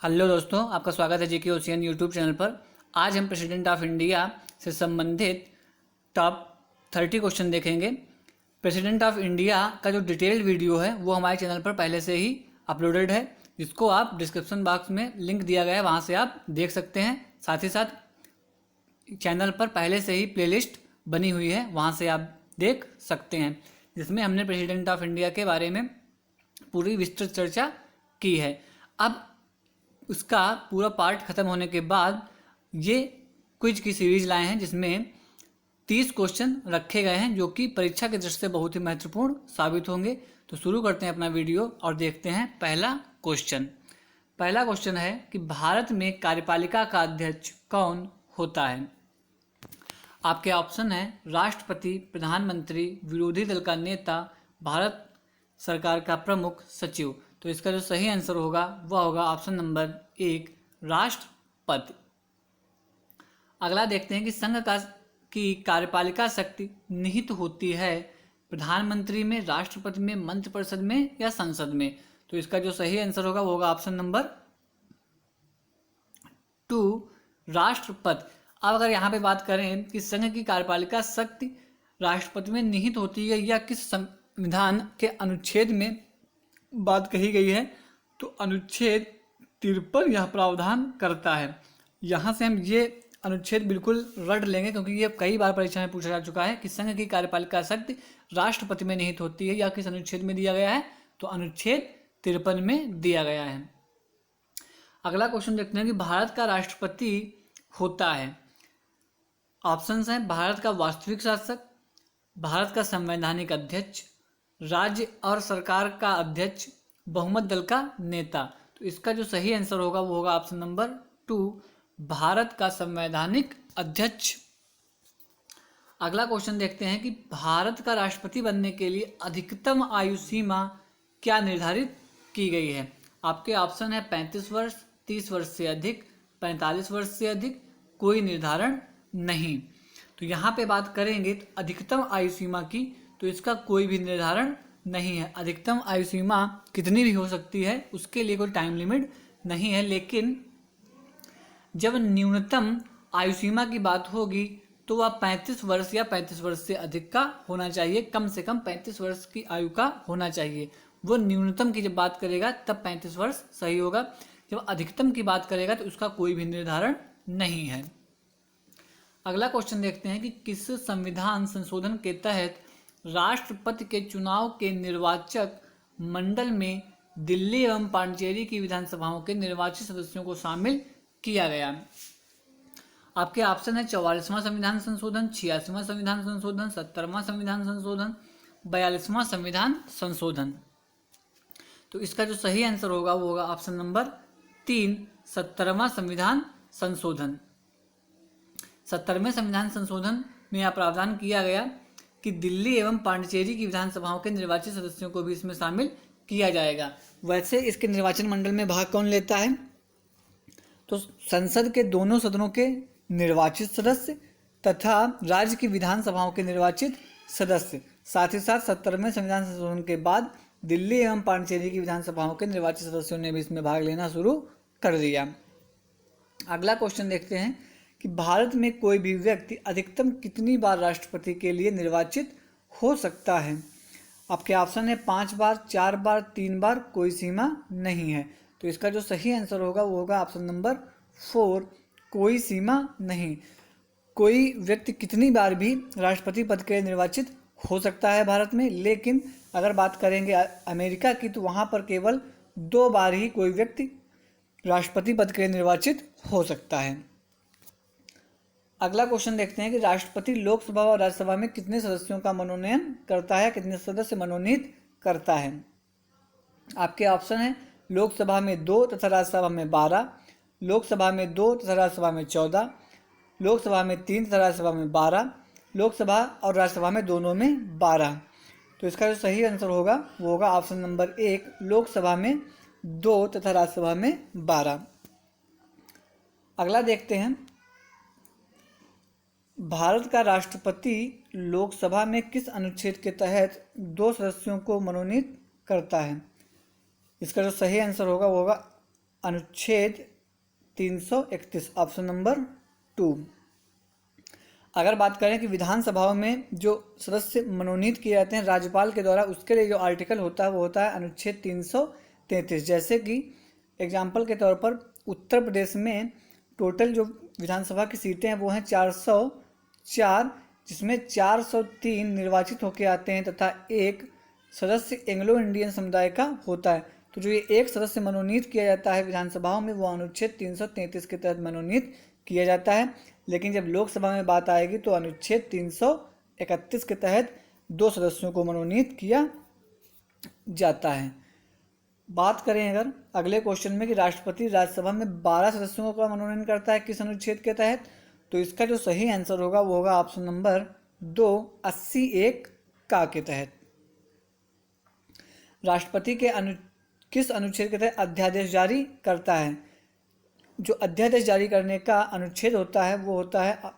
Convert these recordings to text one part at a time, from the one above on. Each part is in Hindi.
हेलो दोस्तों, आपका स्वागत है जेके ओशियन यूट्यूब चैनल पर। आज हम प्रेसिडेंट ऑफ इंडिया से संबंधित टॉप 30 क्वेश्चन देखेंगे। प्रेसिडेंट ऑफ इंडिया का जो डिटेल्ड वीडियो है वो हमारे चैनल पर पहले से ही अपलोडेड है, जिसको आप डिस्क्रिप्शन बॉक्स में लिंक दिया गया है, वहाँ से आप देख सकते हैं। साथ ही साथ चैनल पर पहले से ही प्लेलिस्ट बनी हुई है, वहाँ से आप देख सकते हैं, जिसमें हमने प्रेसिडेंट ऑफ इंडिया के बारे में पूरी विस्तृत चर्चा की है। अब उसका पूरा पार्ट ख़त्म होने के बाद ये क्विज की सीरीज लाए हैं, जिसमें 30 क्वेश्चन रखे गए हैं जो कि परीक्षा की दृष्टि से बहुत ही महत्वपूर्ण साबित होंगे। तो शुरू करते हैं अपना वीडियो और देखते हैं पहला क्वेश्चन। पहला क्वेश्चन है कि भारत में कार्यपालिका का अध्यक्ष कौन होता है। आपके ऑप्शन है राष्ट्रपति, प्रधानमंत्री, विरोधी दल का नेता, भारत सरकार का प्रमुख सचिव। तो इसका जो सही आंसर होगा वह होगा ऑप्शन नंबर 1, राष्ट्रपति। अगला देखते हैं कि संघ की कार्यपालिका शक्ति निहित होती है प्रधानमंत्री में, राष्ट्रपति में, मंत्रिपरिषद में या संसद में। तो इसका जो सही आंसर होगा वो होगा ऑप्शन नंबर 2, राष्ट्रपति। अब अगर यहाँ पे बात करें कि संघ की कार्यपालिका शक्ति राष्ट्रपति में निहित होती है या किस संविधान के अनुच्छेद में बात कही गई है, तो अनुच्छेद 53 यह प्रावधान करता है। यहाँ से हम ये अनुच्छेद बिल्कुल रट लेंगे, क्योंकि ये कई बार परीक्षा में पूछा जा चुका है कि संघ की कार्यपालिका शक्ति राष्ट्रपति में निहित होती है या किस अनुच्छेद में दिया गया है, तो अनुच्छेद 53 में दिया गया है। अगला क्वेश्चन देखते हैं कि भारत का राष्ट्रपति होता है। ऑप्शंस हैं भारत का वास्तविक शासक, भारत का संवैधानिक अध्यक्ष, राज्य और सरकार का अध्यक्ष, बहुमत दल का नेता। तो इसका जो सही आंसर होगा वो होगा ऑप्शन नंबर 2, भारत का संवैधानिक अध्यक्ष। अगला क्वेश्चन देखते हैं कि भारत का राष्ट्रपति बनने के लिए अधिकतम आयु सीमा क्या निर्धारित की गई है। आपके ऑप्शन है 35 वर्ष, 30 वर्ष से अधिक, 45 वर्ष से अधिक, कोई निर्धारण नहीं। तो यहाँ पे बात करेंगे तो अधिकतम आयु सीमा की, तो इसका कोई भी निर्धारण नहीं है। अधिकतम आयु सीमा कितनी भी हो सकती है, उसके लिए कोई टाइम लिमिट नहीं है, लेकिन जब न्यूनतम आयु सीमा की बात होगी तो वह 35 वर्ष या 35 वर्ष से अधिक का होना चाहिए। कम से कम 35 वर्ष की आयु का होना चाहिए। वो न्यूनतम की जब बात करेगा तब 35 वर्ष सही होगा। जब अधिकतम की बात करेगा तो उसका कोई भी निर्धारण नहीं है। अगला क्वेश्चन देखते हैं कि किस संविधान संशोधन के तहत राष्ट्रपति के चुनाव के निर्वाचक मंडल में दिल्ली एवं पांडिचेरी की विधानसभाओं के निर्वाचित सदस्यों को शामिल किया गया। आपके ऑप्शन है 44वां संविधान संशोधन, 86वां संविधान संशोधन, 70वां संविधान संशोधन, 42वां संविधान संशोधन। तो इसका जो सही आंसर होगा वो होगा ऑप्शन नंबर 3, 70वां संविधान संशोधन। 70वें संविधान संशोधन में यह प्रावधान किया गया कि दिल्ली एवं पांडिचेरी की विधानसभाओं के निर्वाचित सदस्यों को भी इसमें शामिल किया जाएगा। वैसे इसके निर्वाचन मंडल में भाग कौन लेता है, तो संसद के दोनों सदनों के निर्वाचित सदस्य तथा राज्य की विधानसभाओं के निर्वाचित सदस्य। साथ ही साथ 70वें संविधान संशोधन के बाद दिल्ली एवं पांडिचेरी की विधानसभाओं के निर्वाचित सदस्यों ने भी इसमें भाग लेना शुरू कर दिया। अगला क्वेश्चन देखते हैं कि भारत में कोई भी व्यक्ति अधिकतम कितनी बार राष्ट्रपति के लिए निर्वाचित हो सकता है। आपके ऑप्शन है 5 बार, 4 बार, 3 बार, कोई सीमा नहीं है। तो इसका जो सही आंसर होगा वो होगा ऑप्शन नंबर 4, कोई सीमा नहीं। कोई व्यक्ति कितनी बार भी राष्ट्रपति पद के लिए निर्वाचित हो सकता है भारत में, लेकिन अगर बात करेंगे अमेरिका की तो वहाँ पर केवल 2 बार ही कोई व्यक्ति राष्ट्रपति पद के लिए निर्वाचित हो सकता है। अगला क्वेश्चन देखते हैं कि राष्ट्रपति लोकसभा और राज्यसभा में कितने सदस्यों का मनोनयन करता है, कितने सदस्य मनोनीत करता है। आपके ऑप्शन है लोकसभा में 2 तथा राज्यसभा में 12, लोकसभा में 2 तथा राज्यसभा में 14, लोकसभा में 3 तथा राज्यसभा में 12, लोकसभा और राज्यसभा में दोनों में 12। तो इसका जो सही आंसर होगा वो होगा ऑप्शन नंबर 1, लोकसभा में 2 तथा राज्यसभा में 12। अगला देखते हैं, भारत का राष्ट्रपति लोकसभा में किस अनुच्छेद के तहत 2 सदस्यों को मनोनीत करता है। इसका जो सही आंसर होगा वो होगा अनुच्छेद 331, ऑप्शन नंबर 2। अगर बात करें कि विधानसभाओं में जो सदस्य मनोनीत किए जाते हैं राज्यपाल के द्वारा, उसके लिए जो आर्टिकल होता है वो होता है अनुच्छेद 333। जैसे कि एग्जाम्पल के तौर पर उत्तर प्रदेश में टोटल जो विधानसभा की सीटें हैं वो हैं 404, जिसमें 403 निर्वाचित होकर आते हैं तथा एक सदस्य एंग्लो इंडियन समुदाय का होता है। तो जो ये एक सदस्य मनोनीत किया जाता है विधानसभाओं में वो अनुच्छेद 333 के तहत मनोनीत किया जाता है। लेकिन जब लोकसभा में बात आएगी तो अनुच्छेद 331 के तहत 2 सदस्यों को मनोनीत किया जाता है। बात करें अगर अगले क्वेश्चन में कि राष्ट्रपति राज्यसभा में 12 सदस्यों का मनोनयन करता है किस अनुच्छेद के तहत, तो इसका जो सही आंसर होगा वो होगा ऑप्शन नंबर 2, 80(1) का के तहत। राष्ट्रपति के किस अनुच्छेद के तहत अध्यादेश जारी करता है? जो अध्यादेश जारी करने का अनुच्छेद होता है वो होता है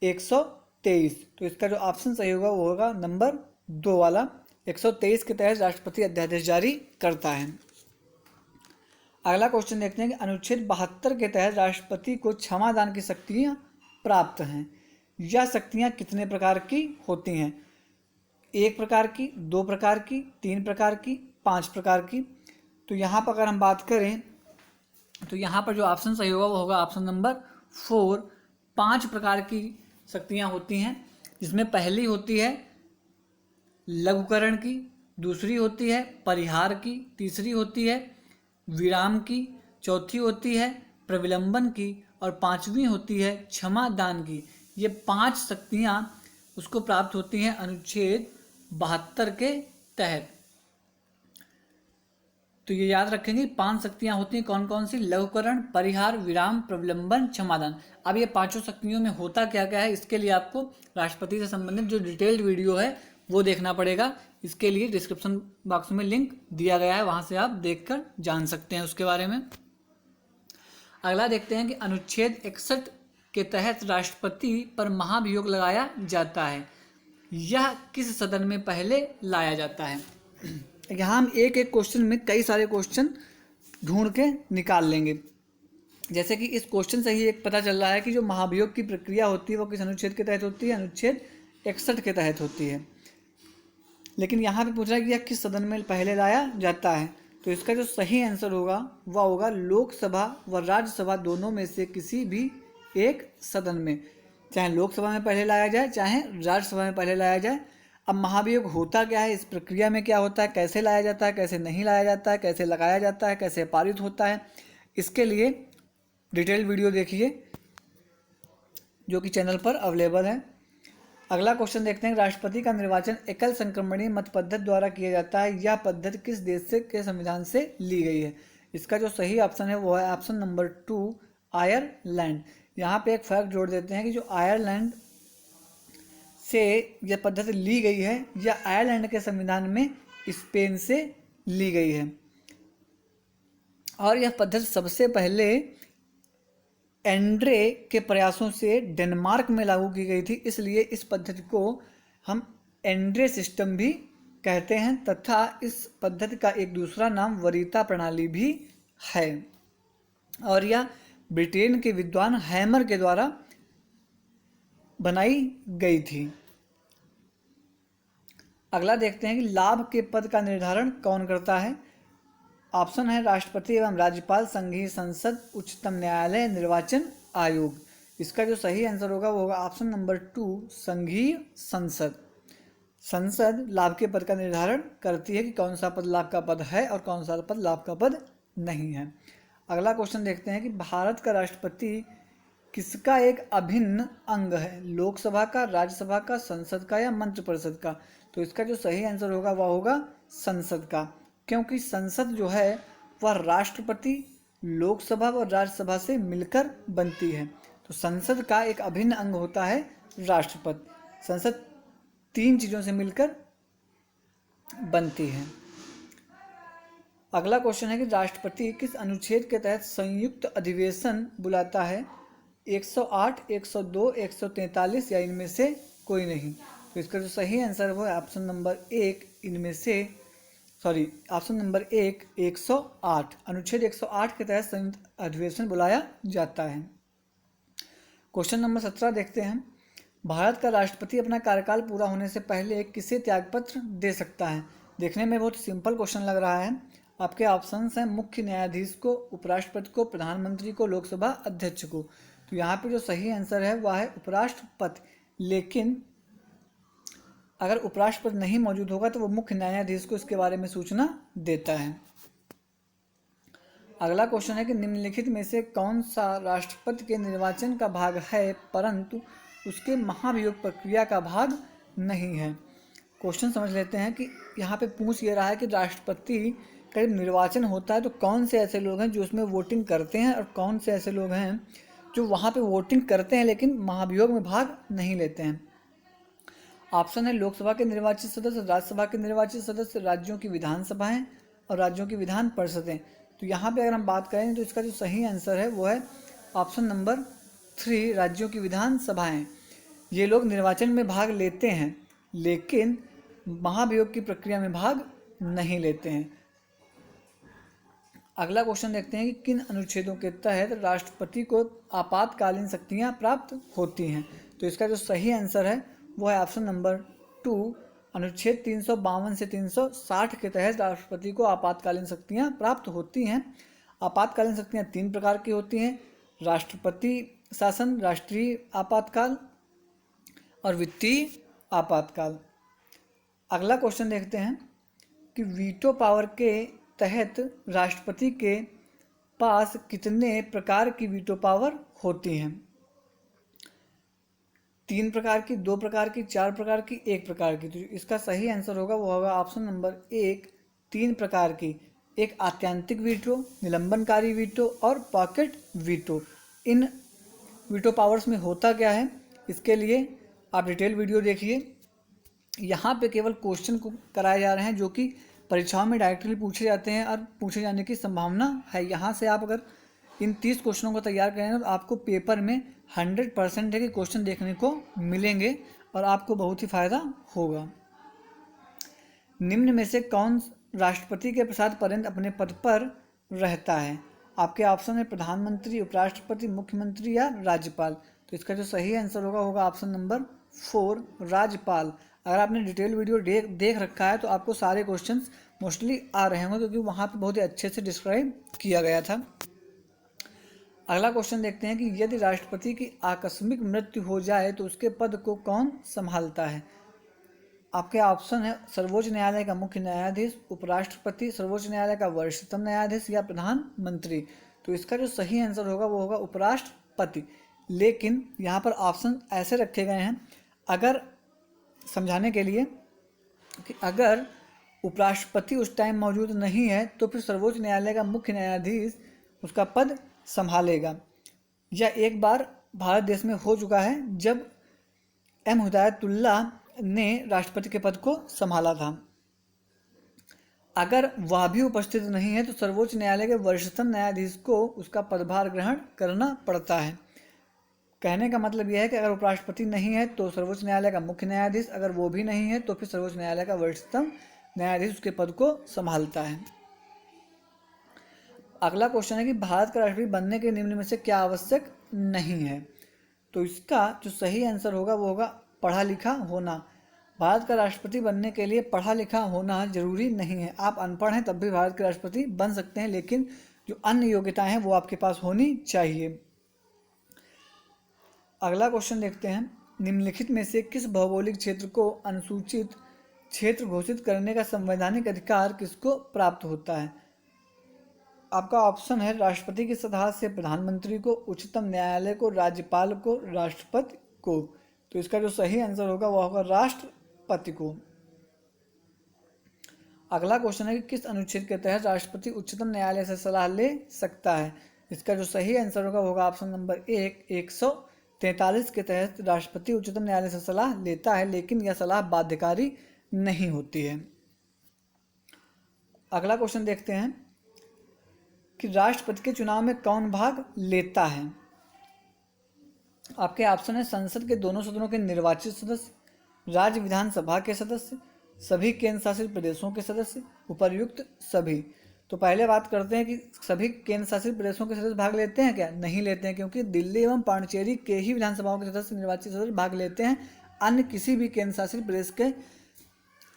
123। तो इसका जो ऑप्शन सही होगा वो होगा नंबर 2 वाला, 123 के तहत राष्ट्रपति अध्यादेश जारी करता है। अगला क्वेश्चन देखते हैं कि अनुच्छेद 72 के तहत राष्ट्रपति को क्षमादान की शक्तियाँ प्राप्त हैं। यह शक्तियाँ कितने प्रकार की होती हैं? 1 प्रकार की, 2 प्रकार की, 3 प्रकार की, 5 प्रकार की। तो यहाँ पर अगर हम बात करें तो यहाँ पर जो ऑप्शन सही होगा वो होगा ऑप्शन नंबर 4, 5 प्रकार की शक्तियाँ होती हैं, जिसमें पहली होती है लघुकरण की, दूसरी होती है परिहार की, तीसरी होती है विराम की, चौथी होती है प्रविलंबन की और 5वीं होती है क्षमा दान की। ये 5 शक्तियाँ उसको प्राप्त होती हैं अनुच्छेद 72 के तहत। तो ये याद रखेंगे 5 शक्तियाँ होती हैं कौन कौन सी? लघुकरण, परिहार, विराम, प्रविलंबन, क्षमादान। अब ये 5 शक्तियों में होता क्या क्या है, इसके लिए आपको राष्ट्रपति से संबंधित जो डिटेल्ड वीडियो है वो देखना पड़ेगा। इसके लिए डिस्क्रिप्शन बॉक्स में लिंक दिया गया है, वहाँ से आप देखकर जान सकते हैं उसके बारे में। अगला देखते हैं कि अनुच्छेद 61 के तहत राष्ट्रपति पर महाभियोग लगाया जाता है। यह किस सदन में पहले लाया जाता है? यहाँ हम एक एक क्वेश्चन में कई सारे क्वेश्चन ढूंढ के निकाल लेंगे। जैसे कि इस क्वेश्चन से ही एक पता चल रहा है कि जो महाभियोग की प्रक्रिया होती है वो किस अनुच्छेद के तहत होती है? अनुच्छेद 61 के तहत होती है। लेकिन यहाँ पे पूछ रहा है कि यह किस सदन में पहले लाया जाता है, तो इसका जो सही आंसर होगा वह होगा लोकसभा व राज्यसभा दोनों में से किसी भी एक सदन में, चाहे लोकसभा में पहले लाया जाए चाहे राज्यसभा में पहले लाया जाए। अब महाभियोग होता क्या है, इस प्रक्रिया में क्या होता है, कैसे लाया जाता है, कैसे नहीं लाया जाता है, कैसे लगाया जाता है, कैसे पारित होता है, इसके लिए डिटेल वीडियो देखिए जो कि चैनल पर अवेलेबल है। अगला क्वेश्चन देखते हैं, राष्ट्रपति का निर्वाचन एकल संक्रमणीय मत पद्धति द्वारा किया जाता है। यह पद्धति किस देश से के संविधान से ली गई है? इसका जो सही ऑप्शन है वो है ऑप्शन नंबर 2, आयरलैंड। यहाँ पे एक फैक्ट जोड़ देते हैं कि जो आयरलैंड से यह पद्धति ली गई है यह आयरलैंड के संविधान में स्पेन से ली गई है और यह पद्धति सबसे पहले एंड्रे के प्रयासों से डेनमार्क में लागू की गई थी। इसलिए इस पद्धति को हम एंड्रे सिस्टम भी कहते हैं तथा इस पद्धति का एक दूसरा नाम वरीता प्रणाली भी है और यह ब्रिटेन के विद्वान हैमर के द्वारा बनाई गई थी। अगला देखते हैं कि लाभ के पद का निर्धारण कौन करता है? ऑप्शन है राष्ट्रपति एवं राज्यपाल, संघीय संसद, उच्चतम न्यायालय, निर्वाचन आयोग। इसका जो सही आंसर होगा वो होगा ऑप्शन नंबर 2, संघीय संसद। संसद लाभ के पद का निर्धारण करती है कि कौन सा पद लाभ का पद है और कौन सा पद लाभ का पद नहीं है। अगला क्वेश्चन देखते हैं कि भारत का राष्ट्रपति किसका एक अभिन्न अंग है? लोकसभा का, राज्यसभा का, संसद का या मंत्रिपरिषद का? तो इसका जो सही आंसर होगा वह होगा संसद का, क्योंकि संसद जो है वह राष्ट्रपति, लोकसभा व राज्यसभा से मिलकर बनती है। तो संसद का एक अभिन्न अंग होता है राष्ट्रपति। संसद 3 चीज़ों से मिलकर बनती है। अगला क्वेश्चन है कि राष्ट्रपति किस अनुच्छेद के तहत संयुक्त अधिवेशन बुलाता है? 108, 102, 143 या इनमें से कोई नहीं? तो इसका जो सही आंसर है वो ऑप्शन नंबर 1, इनमें से ऑप्शन नंबर 108 अनुच्छेद 108 के तहत संयुक्त अधिवेशन बुलाया जाता है। क्वेश्चन नंबर 17 देखते हैं। भारत का राष्ट्रपति अपना कार्यकाल पूरा होने से पहले किसे त्यागपत्र दे सकता है? देखने में बहुत सिंपल क्वेश्चन लग रहा है। आपके ऑप्शंस हैं मुख्य न्यायाधीश को, उपराष्ट्रपति को, प्रधानमंत्री को, लोकसभा अध्यक्ष को। तो यहाँ पे जो सही आंसर है वह है उपराष्ट्रपति। लेकिन अगर उपराष्ट्रपति नहीं मौजूद होगा तो वो मुख्य न्यायाधीश को इसके बारे में सूचना देता है। अगला क्वेश्चन है कि निम्नलिखित में से कौन सा राष्ट्रपति के निर्वाचन का भाग है परंतु उसके महाभियोग प्रक्रिया का भाग नहीं है? क्वेश्चन समझ लेते हैं कि यहाँ पे पूछ ये रहा है कि राष्ट्रपति का निर्वाचन होता है तो कौन से ऐसे लोग हैं जो उसमें वोटिंग करते हैं और कौन से ऐसे लोग हैं जो वहाँ पे वोटिंग करते हैं लेकिन महाभियोग में भाग नहीं लेते हैं। ऑप्शन है लोकसभा के निर्वाचित सदस्य, राज्यसभा के निर्वाचित सदस्य, राज्यों की विधानसभाएं और राज्यों की विधान परिषदें। तो यहाँ पे अगर हम बात करें तो इसका जो सही आंसर है वो है ऑप्शन नंबर 3 राज्यों की विधानसभाएं। ये लोग निर्वाचन में भाग लेते हैं लेकिन महाभियोग की प्रक्रिया में भाग नहीं लेते हैं। अगला क्वेश्चन देखते हैं कि किन अनुच्छेदों के तहत राष्ट्रपति को आपातकालीन शक्तियां प्राप्त होती हैं? तो इसका जो सही आंसर है वो है ऑप्शन नंबर 2 अनुच्छेद 352 से 360 के तहत राष्ट्रपति को आपातकालीन शक्तियां प्राप्त होती हैं। आपातकालीन शक्तियां 3 प्रकार की होती हैं, राष्ट्रपति शासन, राष्ट्रीय आपातकाल और वित्तीय आपातकाल। अगला क्वेश्चन देखते हैं कि वीटो पावर के तहत राष्ट्रपति के पास कितने प्रकार की वीटो पावर होती हैं? 3 प्रकार की, 2 प्रकार की, 4 प्रकार की, 1 प्रकार की। तो इसका सही आंसर होगा वो होगा ऑप्शन नंबर 1 3 प्रकार की। एक आत्यंतिक वीटो, निलंबनकारी वीटो और पॉकेट वीटो। इन वीटो पावर्स में होता क्या है इसके लिए आप डिटेल वीडियो देखिए। यहाँ पे केवल क्वेश्चन को कराए जा रहे हैं जो कि परीक्षाओं में डायरेक्टली पूछे जाते हैं और पूछे जाने की संभावना है। यहाँ से आप अगर इन 30 क्वेश्चनों को तैयार करेंगे तो आपको पेपर में 100% है कि क्वेश्चन देखने को मिलेंगे और आपको बहुत ही फायदा होगा। निम्न में से कौन राष्ट्रपति के प्रसाद पर्यंत अपने पद पर रहता है? आपके ऑप्शन है प्रधानमंत्री, उपराष्ट्रपति, मुख्यमंत्री या राज्यपाल। तो इसका जो सही आंसर होगा ऑप्शन नंबर 4 राज्यपाल। अगर आपने डिटेल वीडियो देख रखा है तो आपको सारे क्वेश्चंस मोस्टली आ रहे होंगे क्योंकि वहाँ पे बहुत ही अच्छे से डिस्क्राइब किया गया था। अगला क्वेश्चन देखते हैं कि यदि राष्ट्रपति की आकस्मिक मृत्यु हो जाए तो उसके पद को कौन संभालता है? आपके ऑप्शन है सर्वोच्च न्यायालय का मुख्य न्यायाधीश, उपराष्ट्रपति, सर्वोच्च न्यायालय का वरिष्ठतम न्यायाधीश या प्रधानमंत्री। तो इसका जो सही आंसर होगा वो होगा उपराष्ट्रपति। लेकिन यहाँ पर ऑप्शन ऐसे रखे गए हैं अगर समझाने के लिए कि अगर उपराष्ट्रपति उस टाइम मौजूद नहीं है तो फिर सर्वोच्च न्यायालय का मुख्य न्यायाधीश उसका पद संभालेगा। यह एक बार भारत देश में हो चुका है जब एम हिदायतुल्लाह ने राष्ट्रपति के पद को संभाला था। अगर वह भी उपस्थित नहीं है तो सर्वोच्च न्यायालय के वरिष्ठतम न्यायाधीश को उसका पदभार ग्रहण करना पड़ता है। कहने का मतलब यह है कि अगर उपराष्ट्रपति नहीं है तो सर्वोच्च न्यायालय का मुख्य न्यायाधीश, अगर वो भी नहीं है तो फिर सर्वोच्च न्यायालय का वरिष्ठतम न्यायाधीश उसके पद को संभालता है। अगला क्वेश्चन है कि भारत का राष्ट्रपति बनने के निम्न में से क्या आवश्यक नहीं है? तो इसका जो सही आंसर होगा वो होगा पढ़ा लिखा होना। भारत का राष्ट्रपति बनने के लिए पढ़ा लिखा होना जरूरी नहीं है। आप अनपढ़ हैं तब भी भारत के राष्ट्रपति बन सकते हैं लेकिन जो अन्य योग्यताएं हैं वो आपके पास होनी चाहिए। अगला क्वेश्चन देखते हैं, निम्नलिखित में से किस भौगोलिक क्षेत्र को अनुसूचित क्षेत्र घोषित करने का संवैधानिक अधिकार किसको प्राप्त होता है? आपका ऑप्शन है राष्ट्रपति की सलाह से प्रधानमंत्री को, उच्चतम न्यायालय को, राज्यपाल को, राष्ट्रपति को। तो इसका जो सही आंसर होगा वह होगा राष्ट्रपति को। अगला क्वेश्चन है कि किस अनुच्छेद के तहत राष्ट्रपति उच्चतम न्यायालय से सलाह ले सकता है? इसका जो सही आंसर होगा ऑप्शन नंबर 143 के तहत राष्ट्रपति उच्चतम न्यायालय से सलाह लेता है लेकिन यह सलाह बाध्यकारी नहीं होती है। अगला क्वेश्चन देखते हैं कि राष्ट्रपति के चुनाव में कौन भाग लेता है? आपके ऑप्शन है संसद के दोनों सदनों के निर्वाचित सदस्य, राज्य विधानसभा के सदस्य, सभी केंद्र शासित प्रदेशों के सदस्य, उपर्युक्त सभी। तो पहले बात करते हैं कि सभी केंद्र शासित प्रदेशों के सदस्य भाग लेते हैं क्या? नहीं लेते हैं, क्योंकि दिल्ली एवं पांडिचेरी के ही विधानसभाओं के सदस्य, निर्वाचित सदस्य भाग लेते हैं, अन्य किसी भी केंद्र शासित प्रदेश के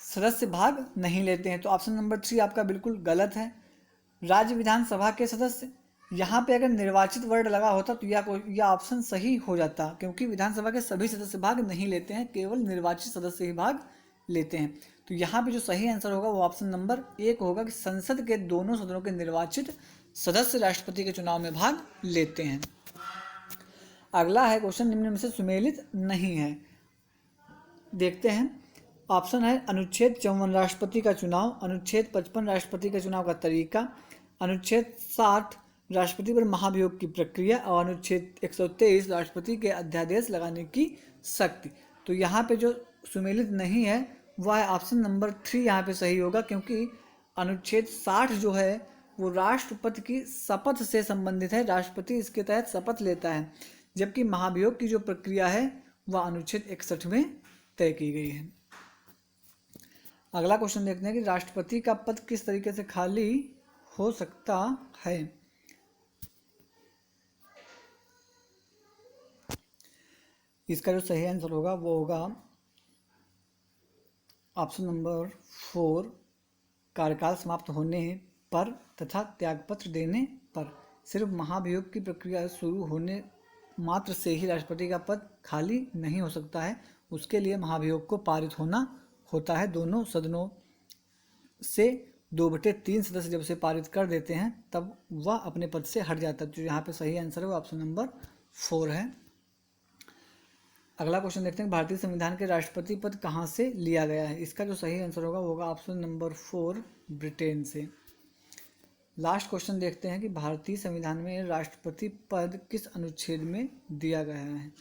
सदस्य भाग नहीं लेते हैं। तो ऑप्शन नंबर 3 आपका बिल्कुल गलत है। राज्य विधानसभा के सदस्य, यहाँ पे अगर निर्वाचित वर्ड लगा होता तो यह ऑप्शन सही हो जाता, क्योंकि विधानसभा के सभी सदस्य भाग नहीं लेते हैं, केवल निर्वाचित सदस्य ही भाग लेते हैं। तो यहाँ पे जो सही आंसर होगा वो ऑप्शन नंबर 1 होगा कि संसद के दोनों सदनों के निर्वाचित सदस्य राष्ट्रपति के चुनाव में भाग लेते हैं। अगला है क्वेश्चन, निम्न में से सुमेलित नहीं है। देखते हैं। ऑप्शन है अनुच्छेद 54 राष्ट्रपति का चुनाव, अनुच्छेद 55 राष्ट्रपति के चुनाव का तरीका, अनुच्छेद 60 राष्ट्रपति पर महाभियोग की प्रक्रिया और अनुच्छेद 123 राष्ट्रपति के अध्यादेश लगाने की शक्ति। तो यहाँ पे जो सुमेलित नहीं है वह है ऑप्शन नंबर 3 यहाँ पे सही होगा, क्योंकि अनुच्छेद 60 जो है वो राष्ट्रपति की शपथ से संबंधित है, राष्ट्रपति इसके तहत शपथ लेता है, जबकि महाभियोग की जो प्रक्रिया है वह अनुच्छेद 61 में तय की गई है। अगला क्वेश्चन देखते हैं कि राष्ट्रपति का पद किस तरीके से खाली हो सकता है। इसका जो सही आंसर होगा वो होगा ऑप्शन नंबर 4, कार्यकाल समाप्त होने पर तथा त्यागपत्र देने पर। सिर्फ महाभियोग की प्रक्रिया शुरू होने मात्र से ही राष्ट्रपति का पद खाली नहीं हो सकता है, उसके लिए महाभियोग को पारित होना होता है। दोनों सदनों से 2/3 सदस्य जब से पारित कर देते हैं तब वह अपने पद से हट जाता है। तो यहाँ पे सही आंसर है वो ऑप्शन नंबर 4 है। अगला क्वेश्चन देखते हैं, भारतीय संविधान के राष्ट्रपति पद कहाँ से लिया गया है। इसका जो सही आंसर होगा वो होगा ऑप्शन नंबर 4, ब्रिटेन से। लास्ट क्वेश्चन देखते हैं कि भारतीय संविधान में राष्ट्रपति पद किस अनुच्छेद में दिया गया है।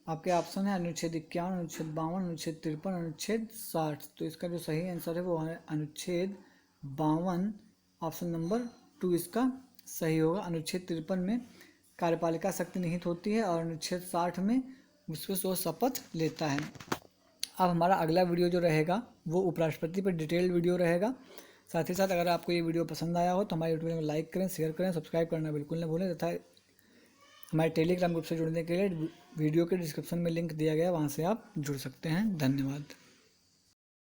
आपके ऑप्शन है अनुच्छेद 51, अनुच्छेद 52, अनुच्छेद 53, अनुच्छेद 60। तो इसका जो सही आंसर है वो है अनुच्छेद 52, ऑप्शन नंबर 2 इसका सही होगा। अनुच्छेद 53 में कार्यपालिका शक्ति निहित होती है और अनुच्छेद 60 में उसमें वो शपथ लेता है। अब हमारा अगला वीडियो जो रहेगा वो उपराष्ट्रपति पर डिटेल्ड वीडियो रहेगा। साथ ही साथ अगर आपको ये वीडियो पसंद आया हो तो हमारे यूट्यूब में लाइक करें, शेयर करें, सब्सक्राइब करना बिल्कुल न भूलें तथा हमारे टेलीग्राम ग्रुप से जुड़ने के लिए वीडियो के डिस्क्रिप्शन में लिंक दिया गया है, वहाँ से आप जुड़ सकते हैं। धन्यवाद।